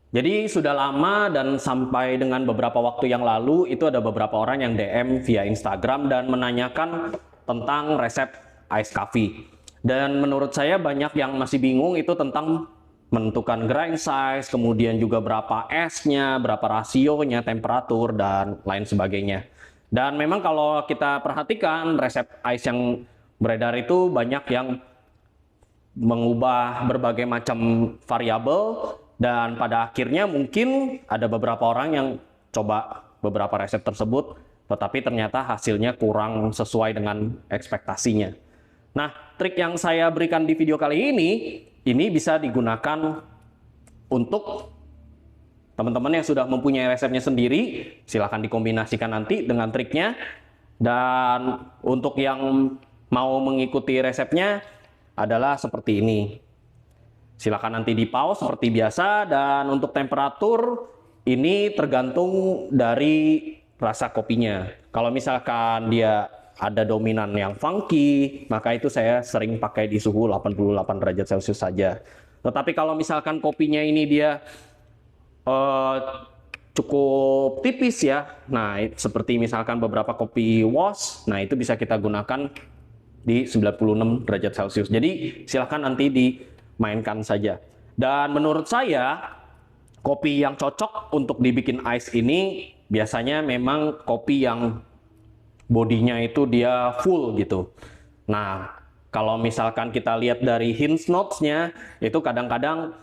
Jadi sudah lama dan sampai dengan beberapa waktu yang lalu itu ada beberapa orang yang DM via Instagram dan menanyakan tentang resep ice coffee. Dan menurut saya banyak yang masih bingung itu tentang menentukan grind size, kemudian juga berapa esnya, berapa rasionya, temperatur, dan lain sebagainya. Dan memang kalau kita perhatikan resep ice yang beredar itu banyak yang mengubah berbagai macam variabel dan pada akhirnya mungkin ada beberapa orang yang coba beberapa resep tersebut tetapi ternyata hasilnya kurang sesuai dengan ekspektasinya. Nah, trik yang saya berikan di video kali ini bisa digunakan untuk teman-teman yang sudah mempunyai resepnya sendiri, silahkan dikombinasikan nanti dengan triknya. Dan untuk yang mau mengikuti resepnya adalah seperti ini. Silakan nanti di pause seperti biasa dan untuk temperatur ini tergantung dari rasa kopinya. Kalau misalkan dia ada dominan yang funky, maka itu saya sering pakai di suhu 88 derajat Celcius saja. Tetapi kalau misalkan kopinya ini dia eh, cukup tipis ya. Nah, seperti misalkan beberapa kopi wash, nah itu bisa kita gunakan di 96 derajat Celcius. Jadi silahkan nanti dimainkan saja. Dan menurut saya kopi yang cocok untuk dibikin ice ini biasanya memang kopi yang bodinya itu dia full gitu. Nah, kalau misalkan kita lihat dari hint notes-nya itu kadang-kadang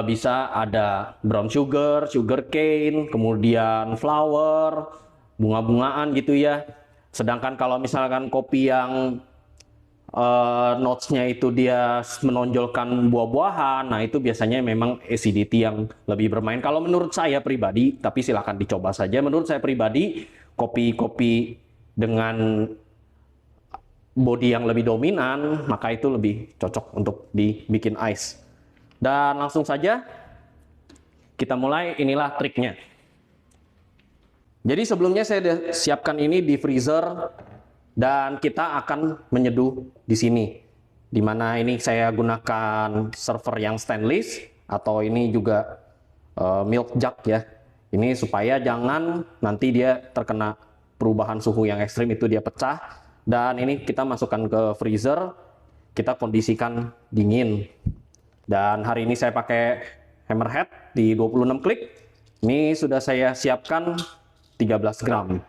bisa ada brown sugar, sugar cane, kemudian flower, bunga-bungaan gitu ya. Sedangkan kalau misalkan kopi yang notes-nya itu dia menonjolkan buah-buahan, nah itu biasanya memang acidity yang lebih bermain. Kalau menurut saya pribadi, tapi silahkan dicoba saja. Menurut saya pribadi, kopi-kopi dengan body yang lebih dominan, maka itu lebih cocok untuk dibikin ice. Dan langsung saja kita mulai, inilah triknya. Jadi sebelumnya saya sudah siapkan ini di freezer dan kita akan menyeduh di sini. Di mana ini saya gunakan server yang stainless atau ini juga milk jug ya. Ini supaya jangan nanti dia terkena perubahan suhu yang ekstrim itu dia pecah. Dan ini kita masukkan ke freezer, kita kondisikan dingin. Dan hari ini saya pakai hammerhead di 26 klik. Ini sudah saya siapkan 13 gram.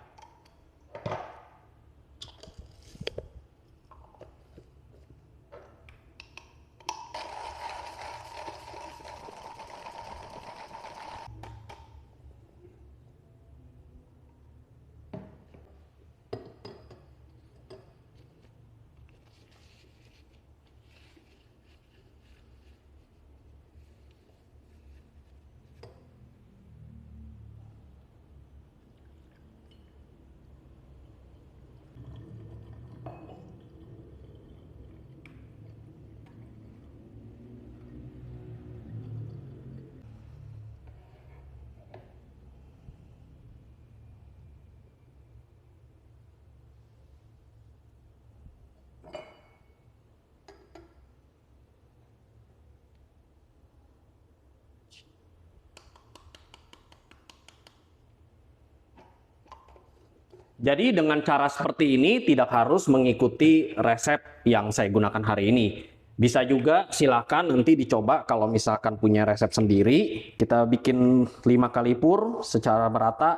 Jadi dengan cara seperti ini tidak harus mengikuti resep yang saya gunakan hari ini. Bisa juga silakan nanti dicoba kalau misalkan punya resep sendiri, kita bikin 5 kali pour secara merata.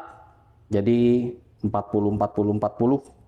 Jadi 40 40 40.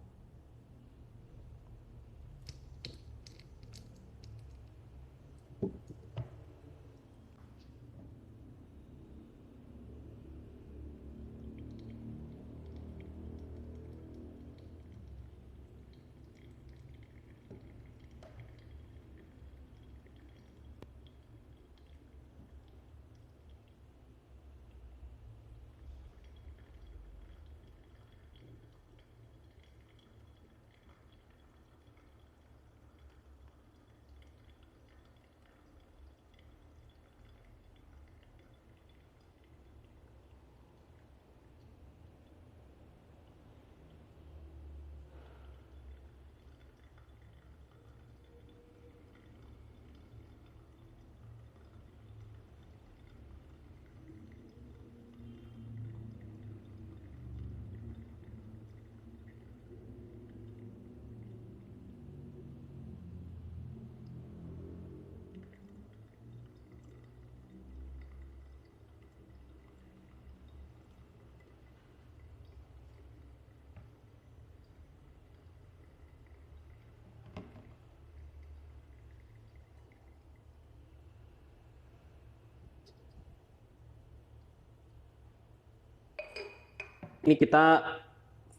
Ini kita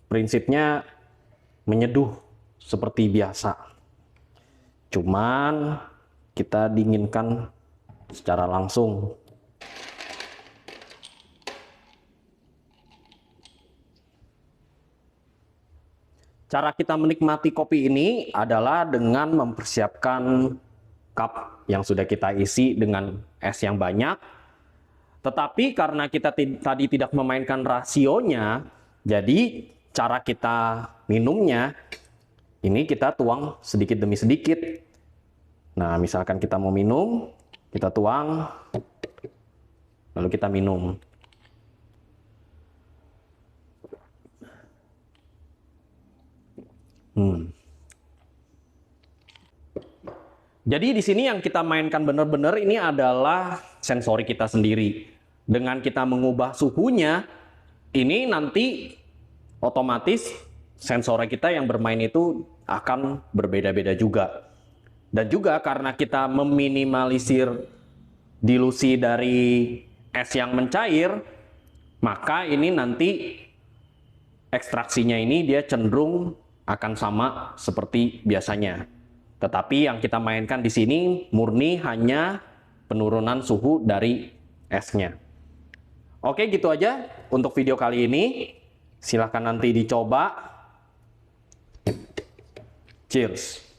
prinsipnya menyeduh seperti biasa. Cuman kita dinginkan secara langsung. Cara kita menikmati kopi ini adalah dengan mempersiapkan cup yang sudah kita isi dengan es yang banyak. Tetapi karena kita tadi tidak memainkan rasionya, jadi cara kita minumnya, ini kita tuang sedikit demi sedikit. Nah, misalkan kita mau minum, kita tuang, lalu kita minum. Jadi di sini yang kita mainkan benar-benar ini adalah sensori kita sendiri. Dengan kita mengubah suhunya, ini nanti otomatis sensori kita yang bermain itu akan berbeda-beda juga. Dan juga karena kita meminimalisir dilusi dari es yang mencair, maka ini nanti ekstraksinya ini dia cenderung akan sama seperti biasanya. Tetapi yang kita mainkan di sini murni hanya penurunan suhu dari esnya. Oke, gitu aja untuk video kali ini. Silahkan nanti dicoba. Cheers!